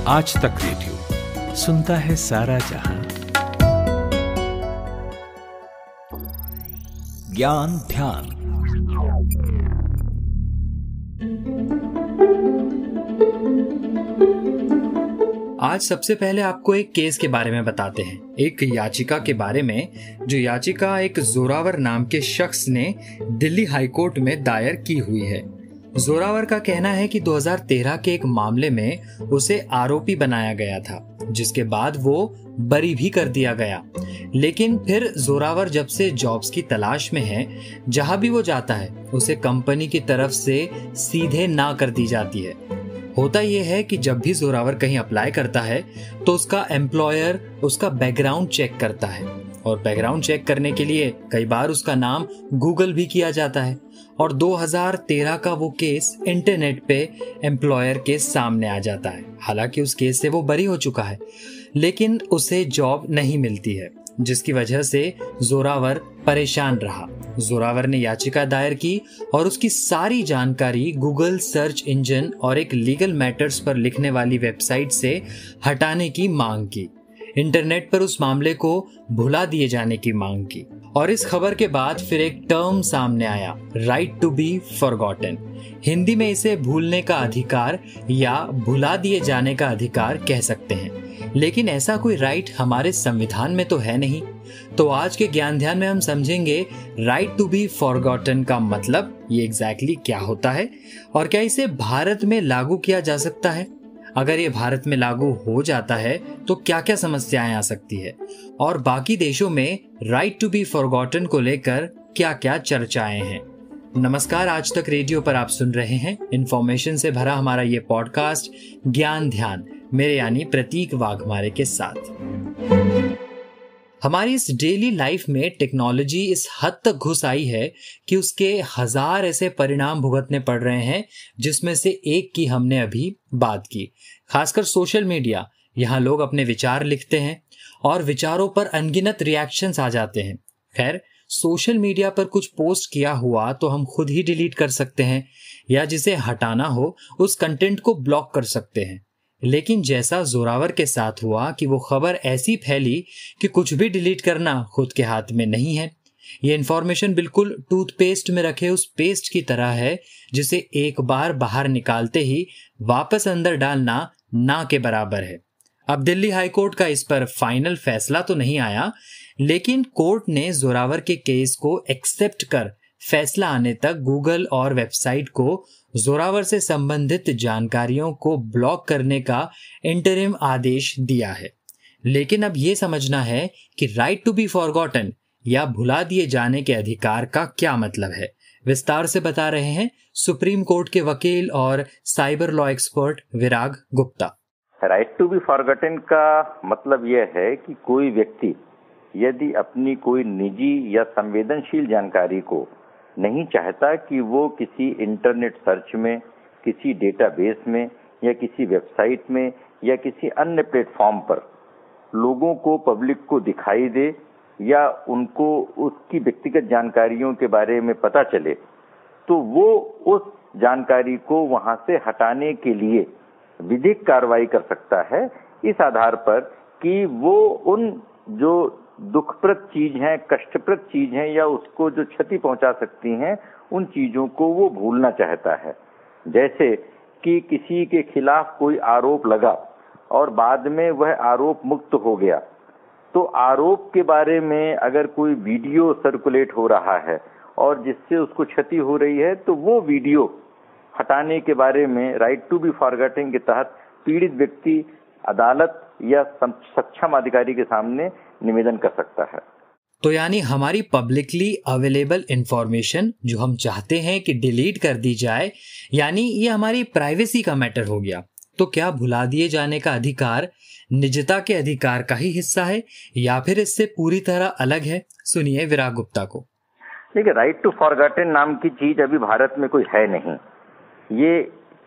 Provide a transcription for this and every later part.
आज तक रेडियो सुनता है सारा जहां। ज्ञान ध्यान। आज सबसे पहले आपको एक केस के बारे में बताते हैं, एक याचिका के बारे में, जो याचिका एक जोरावर नाम के शख्स ने दिल्ली हाईकोर्ट में दायर की हुई है। जोरावर का कहना है कि 2013 के एक मामले में उसे आरोपी बनाया गया था, जिसके बाद वो बरी भी कर दिया गया। लेकिन फिर जोरावर जब से जॉब्स की तलाश में है, जहां भी वो जाता है उसे कंपनी की तरफ से सीधे ना कर दी जाती है। होता यह है कि जब भी जोरावर कहीं अप्लाई करता है तो उसका एम्प्लॉयर उसका बैकग्राउंड चेक करता है, और बैकग्राउंड चेक करने के लिए कई बार उसका नाम गूगल भी किया जाता है। और 2013 का वो केस इंटरनेट पे एम्प्लॉयर के सामने आ जाता है। हालांकि उस केस से वो बरी हो चुका है, लेकिन उसे जॉब नहीं मिलती है, जिसकी वजह से जोरावर परेशान रहा। जोरावर ने याचिका दायर की और उसकी सारी जानकारी गूगल सर्च इंजन और एक लीगल मैटर्स पर लिखने वाली वेबसाइट से हटाने की मांग की। इंटरनेट पर उस मामले को भुला दिए जाने की मांग की। और इस खबर के बाद फिर एक टर्म सामने आया, right to be forgotten. Hindi में इसे भूलने का अधिकार या भुला दिए जाने का अधिकार कह सकते हैं, लेकिन ऐसा कोई राइट हमारे संविधान में तो है नहीं। तो आज के ज्ञान ध्यान में हम समझेंगे राइट टू बी फॉरगॉटन का मतलब, ये एग्जैक्टली क्या होता है और क्या इसे भारत में लागू किया जा सकता है। अगर ये भारत में लागू हो जाता है तो क्या क्या समस्याएं आ सकती है, और बाकी देशों में राइट टू बी फॉरगॉटन को लेकर क्या क्या चर्चाएं हैं। नमस्कार, आज तक रेडियो पर आप सुन रहे हैं इन्फॉर्मेशन से भरा हमारा ये पॉडकास्ट ज्ञान ध्यान, मेरे यानी प्रतीक वाघमारे के साथ। हमारी इस डेली लाइफ में टेक्नोलॉजी इस हद तक घुस आई है कि उसके हजार ऐसे परिणाम भुगतने पड़ रहे हैं, जिसमें से एक की हमने अभी बात की, खासकर सोशल मीडिया। यहाँ लोग अपने विचार लिखते हैं और विचारों पर अनगिनत रिएक्शंस आ जाते हैं। खैर, सोशल मीडिया पर कुछ पोस्ट किया हुआ तो हम खुद ही डिलीट कर सकते हैं, या जिसे हटाना हो उस कंटेंट को ब्लॉक कर सकते हैं। लेकिन जैसा जोरावर के साथ हुआ कि वो खबर ऐसी फैली कि कुछ भी डिलीट करना खुद के हाथ में नहीं है। ये इन्फॉर्मेशन बिल्कुल टूथपेस्ट में रखे उस पेस्ट की तरह है, जिसे एक बार बाहर निकालते ही वापस अंदर डालना ना के बराबर है। अब दिल्ली हाईकोर्ट का इस पर फाइनल फैसला तो नहीं आया, लेकिन कोर्ट ने जोरावर के केस को एक्सेप्ट कर फैसला आने तक गूगल और वेबसाइट को जोरावर से संबंधित जानकारियों को ब्लॉक करने का इंटरिम आदेश दिया है। लेकिन अब ये समझना है कि राइट टू बी फॉरगॉटन या भुला दिए जाने के अधिकार का क्या मतलब है। विस्तार से बता रहे हैं सुप्रीम कोर्ट के वकील और cyber law expert Virag Gupta. Right to be forgotten का मतलब यह है कि कोई व्यक्ति यदि अपनी कोई निजी या संवेदनशील जानकारी को नहीं चाहता कि वो किसी इंटरनेट सर्च में, किसी डेटाबेस में या किसी वेबसाइट में या किसी अन्य प्लेटफॉर्म पर लोगों को, पब्लिक को दिखाई दे या उनको उसकी व्यक्तिगत जानकारियों के बारे में पता चले, तो वो उस जानकारी को वहां से हटाने के लिए विधिक कार्रवाई कर सकता है, इस आधार पर कि वो उन जो दुखप्रद चीज है, कष्टप्रद चीज है या उसको जो क्षति पहुंचा सकती हैं, उन चीजों को वो भूलना चाहता है। जैसे कि किसी के खिलाफ कोई आरोप लगा और बाद में वह आरोप मुक्त हो गया, तो आरोप के बारे में अगर कोई वीडियो सर्कुलेट हो रहा है और जिससे उसको क्षति हो रही है, तो वो वीडियो हटाने के बारे में राइट टू बी फॉरगॉटन के तहत पीड़ित व्यक्ति अदालत या सक्षम अधिकारी के सामने निवेदन कर सकता है। तो यानी हमारी पब्लिकली अवेलेबल इंफॉर्मेशन जो हम चाहते हैं कि डिलीट कर दी जाए, यानी ये हमारी प्राइवेसी का मैटर हो गया। तो क्या भुला दिए जाने का अधिकार निजता के अधिकार का ही हिस्सा है या फिर इससे पूरी तरह अलग है? सुनिए विराग गुप्ता को। देखिए, राइट टू फॉरगॉटन नाम की चीज अभी भारत में कोई है नहीं, ये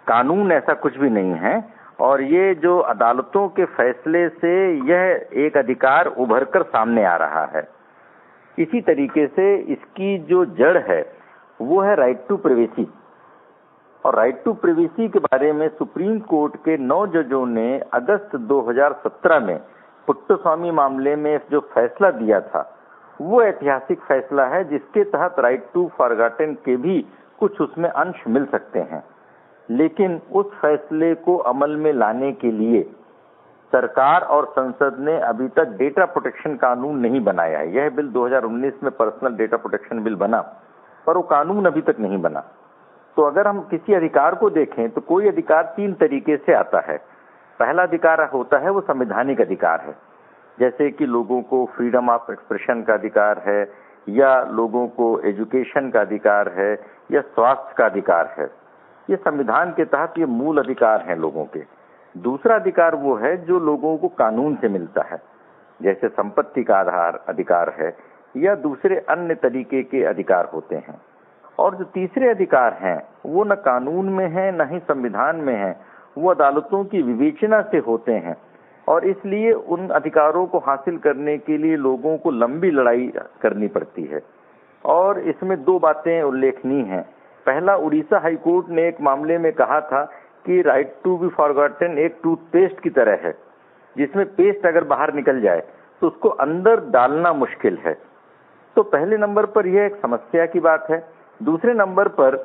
कानून ऐसा कुछ भी नहीं है, और ये जो अदालतों के फैसले से यह एक अधिकार उभरकर सामने आ रहा है। इसी तरीके से इसकी जो जड़ है वो है राइट टू प्राइवेसी। और राइट टू प्राइवेसी के बारे में सुप्रीम कोर्ट के 9 जजों ने अगस्त 2017 में पुट्टस्वामी मामले में जो फैसला दिया था वो ऐतिहासिक फैसला है, जिसके तहत राइट टू फॉरगॉटन के भी कुछ उसमें अंश मिल सकते हैं। लेकिन उस फैसले को अमल में लाने के लिए सरकार और संसद ने अभी तक डेटा प्रोटेक्शन कानून नहीं बनाया है। यह बिल 2019 में पर्सनल डेटा प्रोटेक्शन बिल बना, पर वो कानून अभी तक नहीं बना। तो अगर हम किसी अधिकार को देखें तो कोई अधिकार 3 तरीके से आता है। पहला अधिकार होता है वो संवैधानिक अधिकार है, जैसे कि लोगों को फ्रीडम ऑफ एक्सप्रेशन का अधिकार है, या लोगों को एजुकेशन का अधिकार है, या स्वास्थ्य का अधिकार है। ये संविधान के तहत ये मूल अधिकार हैं लोगों के। दूसरा अधिकार वो है जो लोगों को कानून से मिलता है, जैसे संपत्ति का अधिकार है, या दूसरे अन्य तरीके के अधिकार होते हैं। और जो तीसरे अधिकार हैं वो न कानून में है न ही संविधान में है, वो अदालतों की विवेचना से होते हैं। और इसलिए उन अधिकारों को हासिल करने के लिए लोगों को लंबी लड़ाई करनी पड़ती है। और इसमें 2 बातें उल्लेखनीय हैं। पहला, उड़ीसा हाईकोर्ट ने एक मामले में कहा था कि राइट टू बी फॉरगॉटन एक टूथपेस्ट की तरह है, जिसमें पेस्ट अगर बाहर निकल जाए तो उसको अंदर डालना मुश्किल है। तो पहले नंबर पर यह एक समस्या की बात है। दूसरे नंबर पर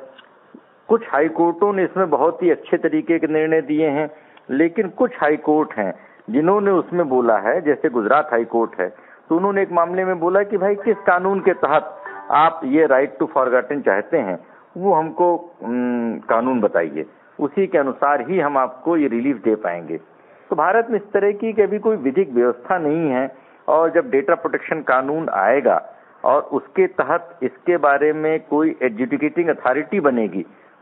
कुछ हाईकोर्टों ने इसमें बहुत ही अच्छे तरीके के निर्णय दिए हैं, लेकिन कुछ हाईकोर्ट हैं जिन्होंने उसमें बोला है, जैसे गुजरात हाईकोर्ट है, तो उन्होंने एक मामले में बोला कि भाई किस कानून के तहत आप ये राइट टू फॉरगॉटन चाहते हैं, वो हमको कानून बताइए, उसी के अनुसार ही हम आपको ये रिलीफ दे पाएंगे। तो भारत में इस तरह की अभी कोई विधिक व्यवस्था नहीं है, और जब डेटा प्रोटेक्शन कानून आएगा और उसके तहत इसके बारे में कोई एडजुडिकेटिंग अथॉरिटी बनेगी,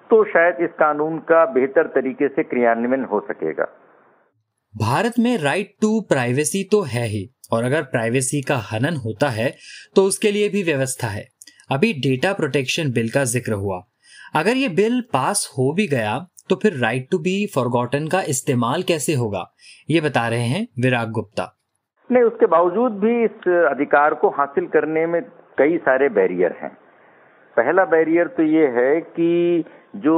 तो शायद इस कानून का बेहतर तरीके से क्रियान्वयन हो सकेगा। भारत में राइट टू प्राइवेसी तो है ही, और अगर प्राइवेसी का हनन होता है तो उसके लिए भी व्यवस्था है। अभी डेटा प्रोटेक्शन बिल का जिक्र हुआ। अगर ये बिल पास हो भी गया तो फिर राइट टू बी फॉरगॉटन का इस्तेमाल कैसे होगा, ये बता रहे हैं विराग गुप्ता। नहीं, उसके बावजूद भी इस अधिकार को हासिल करने में कई सारे बैरियर हैं। पहला बैरियर तो ये है कि जो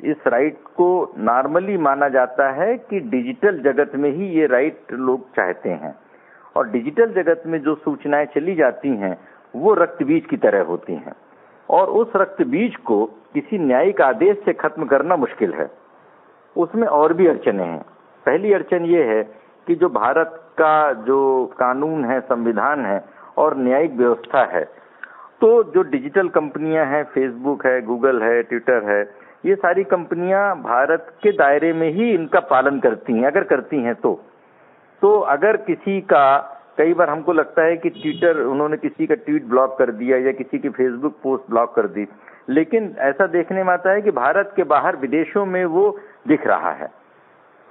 इस राइट को नॉर्मली माना जाता है कि डिजिटल जगत में ही ये राइट लोग चाहते हैं, और डिजिटल जगत में जो सूचनाएं चली जाती हैं वो रक्त बीज की तरह होती हैं, और उस रक्त बीज को किसी न्यायिक आदेश से खत्म करना मुश्किल है। उसमें और भी अड़चनें हैं। पहली अड़चन ये है कि जो भारत का जो कानून है, संविधान है और न्यायिक व्यवस्था है, तो जो डिजिटल कंपनियां हैं, फेसबुक है, गूगल है, ट्विटर है, ये सारी कंपनियां भारत के दायरे में ही इनका पालन करती हैं, अगर करती हैं तो अगर किसी का, कई बार हमको लगता है कि ट्विटर, उन्होंने किसी का ट्वीट ब्लॉक कर दिया या किसी की फेसबुक पोस्ट ब्लॉक कर दी, लेकिन ऐसा देखने में आता है कि भारत के बाहर विदेशों में वो दिख रहा है।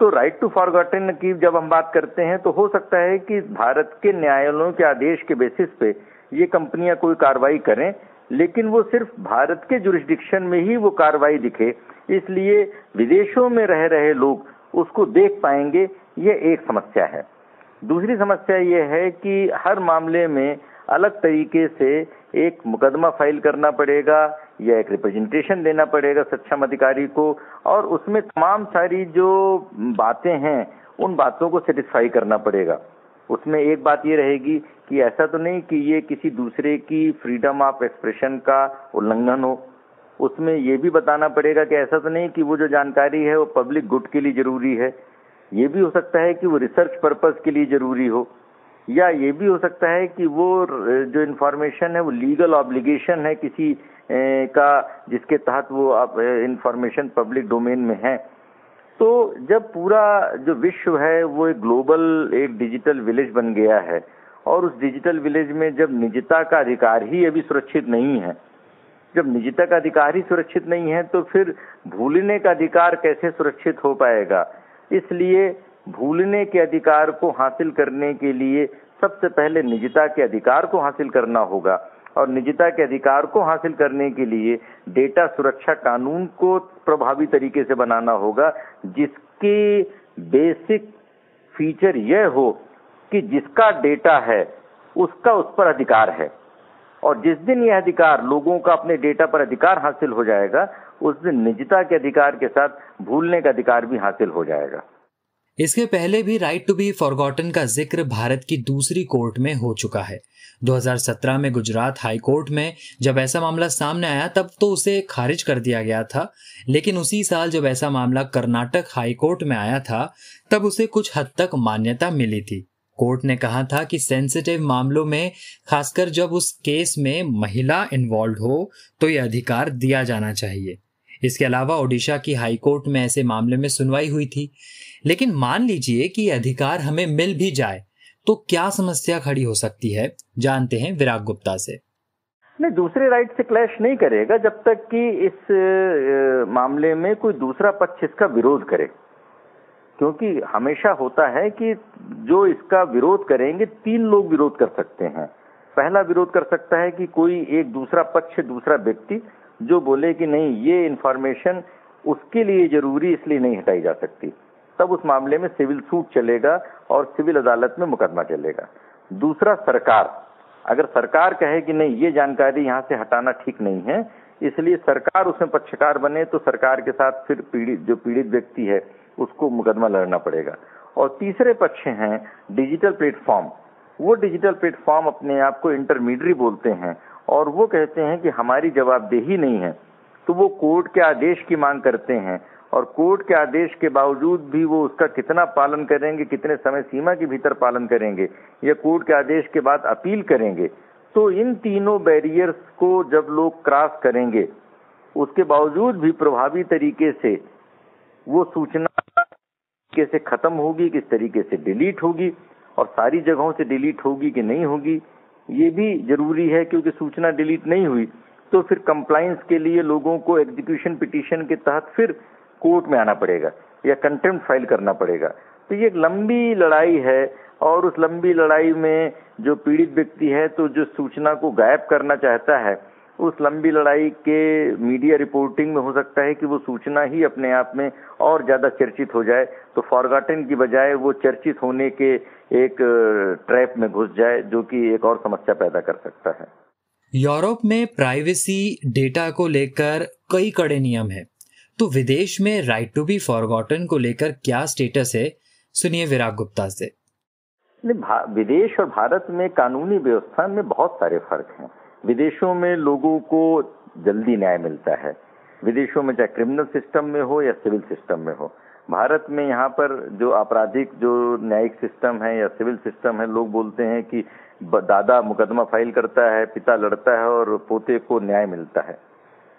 तो राइट टू फॉरगॉटन की जब हम बात करते हैं तो हो सकता है कि भारत के न्यायालयों के आदेश के बेसिस पे ये कंपनियां कोई कार्रवाई करें, लेकिन वो सिर्फ भारत के जुरिस्डिक्शन में ही वो कार्रवाई दिखे, इसलिए विदेशों में रह रहे लोग उसको देख पाएंगे, ये एक समस्या है। दूसरी समस्या ये है कि हर मामले में अलग तरीके से एक मुकदमा फाइल करना पड़ेगा या एक रिप्रेजेंटेशन देना पड़ेगा सक्षम अधिकारी को, और उसमें तमाम सारी जो बातें हैं उन बातों को सेटिस्फाई करना पड़ेगा। उसमें एक बात ये रहेगी कि ऐसा तो नहीं कि ये किसी दूसरे की फ्रीडम ऑफ एक्सप्रेशन का उल्लंघन हो। उसमें ये भी बताना पड़ेगा कि ऐसा तो नहीं कि वो जो जानकारी है वो पब्लिक गुड के लिए जरूरी है। ये भी हो सकता है कि वो रिसर्च पर्पस के लिए जरूरी हो, या ये भी हो सकता है कि वो जो इन्फॉर्मेशन है वो लीगल ऑब्लिगेशन है किसी का, जिसके तहत वो इन्फॉर्मेशन पब्लिक डोमेन में है। तो जब पूरा जो विश्व है वो एक ग्लोबल, एक डिजिटल विलेज बन गया है, और उस डिजिटल विलेज में जब निजता का अधिकार ही अभी सुरक्षित नहीं है, जब निजता का अधिकार ही सुरक्षित नहीं है, तो फिर भूलने का अधिकार कैसे सुरक्षित हो पाएगा। इसलिए भूलने के अधिकार को हासिल करने के लिए सबसे पहले निजता के अधिकार को हासिल करना होगा, और निजता के अधिकार को हासिल करने के लिए डेटा सुरक्षा कानून को प्रभावी तरीके से बनाना होगा, जिसकी बेसिक फीचर यह हो कि जिसका डेटा है उसका उस पर अधिकार है, और जिस दिन यह अधिकार, लोगों का अपने डेटा पर अधिकार हासिल हो जाएगा, उस निजता के अधिकार के साथ भूलने का अधिकार भी हासिल हो जाएगा। इसके पहले भी राइट टू बी फॉरगॉटन का जिक्र भारत की दूसरी कोर्ट में हो चुका है। 2017 में गुजरात हाई कोर्ट में जब ऐसा मामला सामने आया तब तो उसे खारिज कर दिया गया था, लेकिन उसी साल जब ऐसा मामला कर्नाटक हाई कोर्ट में आया था तब उसे कुछ हद तक मान्यता मिली थी। कोर्ट ने कहा था कि सेंसिटिव मामलों में, खासकर जब उस केस में महिला इन्वॉल्व हो, तो यह अधिकार दिया जाना चाहिए। इसके अलावा ओडिशा की हाई कोर्ट में ऐसे मामले में सुनवाई हुई थी। लेकिन मान लीजिए कि यह अधिकार हमें मिल भी जाए तो क्या समस्या खड़ी हो सकती है, जानते हैं विराग गुप्ता से। नहीं, दूसरे राइट से क्लैश नहीं करेगा जब तक कि इस मामले में कोई दूसरा पक्ष इसका विरोध करे, क्योंकि हमेशा होता है कि जो इसका विरोध करेंगे 3 लोग विरोध कर सकते हैं। पहला विरोध कर सकता है कि कोई एक दूसरा पक्ष, दूसरा व्यक्ति जो बोले कि नहीं, ये इंफॉर्मेशन उसके लिए जरूरी इसलिए नहीं हटाई जा सकती, तब उस मामले में सिविल सूट चलेगा और सिविल अदालत में मुकदमा चलेगा। दूसरा, सरकार, अगर सरकार कहे कि नहीं, ये जानकारी यहाँ से हटाना ठीक नहीं है, इसलिए सरकार उसमें पक्षकार बने, तो सरकार के साथ फिर पीड़ित व्यक्ति है उसको मुकदमा लड़ना पड़ेगा। और तीसरे पक्ष हैं डिजिटल प्लेटफॉर्म। वो डिजिटल प्लेटफॉर्म अपने आप को इंटरमीडिएट बोलते हैं और वो कहते हैं कि हमारी जवाबदेही नहीं है, तो वो कोर्ट के आदेश की मांग करते हैं और कोर्ट के आदेश के बावजूद भी वो उसका कितना पालन करेंगे, कितने समय सीमा के भीतर पालन करेंगे या कोर्ट के आदेश के बाद अपील करेंगे। तो इन तीनों बैरियर्स को जब लोग क्रॉस करेंगे, उसके बावजूद भी प्रभावी तरीके से वो सूचना कैसे खत्म होगी, किस तरीके से डिलीट होगी और सारी जगहों से डिलीट होगी कि नहीं होगी, ये भी जरूरी है। क्योंकि सूचना डिलीट नहीं हुई तो फिर कंप्लायंस के लिए लोगों को एग्जीक्यूशन पिटीशन के तहत फिर कोर्ट में आना पड़ेगा या कंटेम्प्ट फाइल करना पड़ेगा। तो ये एक लंबी लड़ाई है और उस लंबी लड़ाई में जो पीड़ित व्यक्ति है, तो जो सूचना को गायब करना चाहता है, उस लंबी लड़ाई के मीडिया रिपोर्टिंग में हो सकता है कि वो सूचना ही अपने आप में और ज्यादा चर्चित हो जाए, तो फॉरगॉटन की बजाय वो चर्चित होने के एक ट्रैप में घुस जाए, जो कि एक और समस्या पैदा कर सकता है। यूरोप में प्राइवेसी डेटा को लेकर कई कड़े नियम है, तो विदेश में राइट टू बी फॉरगॉटन को लेकर क्या स्टेटस है, सुनिए विराग गुप्ता से। विदेश और भारत में कानूनी व्यवस्था में बहुत सारे फर्क हैं। विदेशों में लोगों को जल्दी न्याय मिलता है, विदेशों में चाहे क्रिमिनल सिस्टम में हो या सिविल सिस्टम में हो। भारत में यहाँ पर जो आपराधिक जो न्यायिक सिस्टम है या सिविल सिस्टम है, लोग बोलते हैं कि दादा मुकदमा फाइल करता है, पिता लड़ता है और पोते को न्याय मिलता है।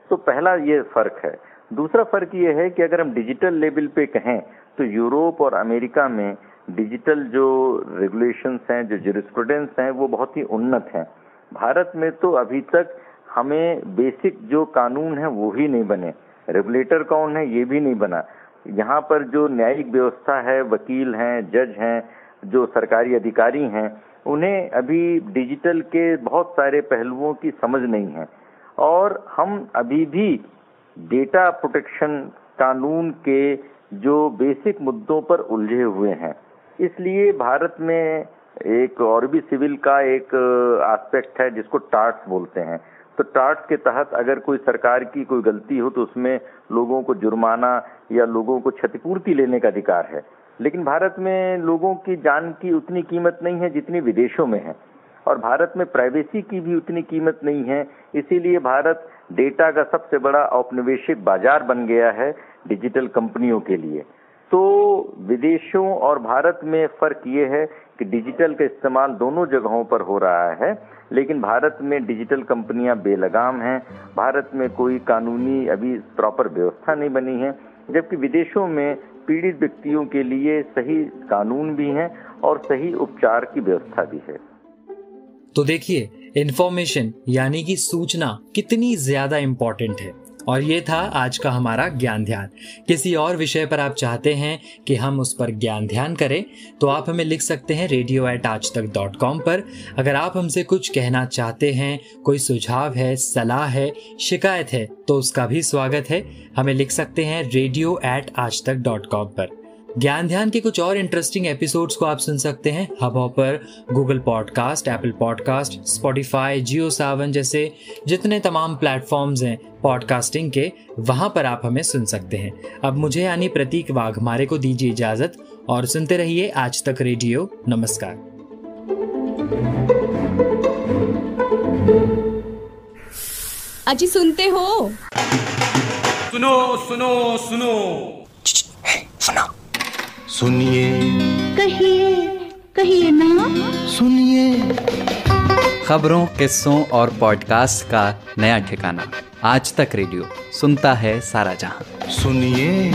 तो पहला ये फर्क है। दूसरा फर्क ये है कि अगर हम डिजिटल लेवल पे कहें तो यूरोप और अमेरिका में डिजिटल जो रेगुलेशंस हैं, जो ज्यूरिस्प्रूडेंस हैं, वो बहुत ही उन्नत हैं। भारत में तो अभी तक हमें बेसिक जो कानून है वो ही नहीं बने, रेगुलेटर कौन है ये भी नहीं बना। यहाँ पर जो न्यायिक व्यवस्था है, वकील हैं, जज हैं, जो सरकारी अधिकारी हैं, उन्हें अभी डिजिटल के बहुत सारे पहलुओं की समझ नहीं है और हम अभी भी डेटा प्रोटेक्शन कानून के जो बेसिक मुद्दों पर उलझे हुए हैं। इसलिए भारत में एक और भी सिविल का एक एस्पेक्ट है जिसको टार्ट्स बोलते हैं। तो टार्ट्स के तहत अगर कोई सरकार की कोई गलती हो तो उसमें लोगों को जुर्माना या लोगों को क्षतिपूर्ति लेने का अधिकार है। लेकिन भारत में लोगों की जान की उतनी कीमत नहीं है जितनी विदेशों में है और भारत में प्राइवेसी की भी उतनी कीमत नहीं है। इसीलिए भारत डेटा का सबसे बड़ा औपनिवेशिक बाजार बन गया है डिजिटल कंपनियों के लिए। तो विदेशों और भारत में फर्क ये है कि डिजिटल का इस्तेमाल दोनों जगहों पर हो रहा है, लेकिन भारत में डिजिटल कंपनियां बेलगाम हैं। भारत में कोई कानूनी अभी प्रॉपर व्यवस्था नहीं बनी है, जबकि विदेशों में पीड़ित व्यक्तियों के लिए सही कानून भी हैं और सही उपचार की व्यवस्था भी है। तो देखिए, इंफॉर्मेशन यानी कि सूचना कितनी ज्यादा इंपॉर्टेंट है। और ये था आज का हमारा ज्ञान ध्यान। किसी और विषय पर आप चाहते हैं कि हम उस पर ज्ञान ध्यान करें तो आप हमें लिख सकते हैं radio@aajtak.com पर। अगर आप हमसे कुछ कहना चाहते हैं, कोई सुझाव है, सलाह है, शिकायत है, तो उसका भी स्वागत है। हमें लिख सकते हैं radio@aajtak.com पर। ज्ञान ध्यान के कुछ और इंटरेस्टिंग एपिसोड्स को आप सुन सकते हैं Hubhopper, Google podcast, Apple podcast, Spotify, Jio Saavn जैसे जितने तमाम प्लेटफॉर्म्स हैं पॉडकास्टिंग के, वहां पर आप हमें सुन सकते हैं। अब मुझे यानी प्रतीक वाघमारे को दीजिए इजाजत और सुनते रहिए आज तक रेडियो। नमस्कार। अजी सुनते हो? सुनो सुनो सुनो सुनो सुनिए, कहिए कहिए ना, सुनिए। खबरों, किस्सों और पॉडकास्ट का नया ठिकाना आज तक रेडियो सुनता है सारा जहां। सुनिए।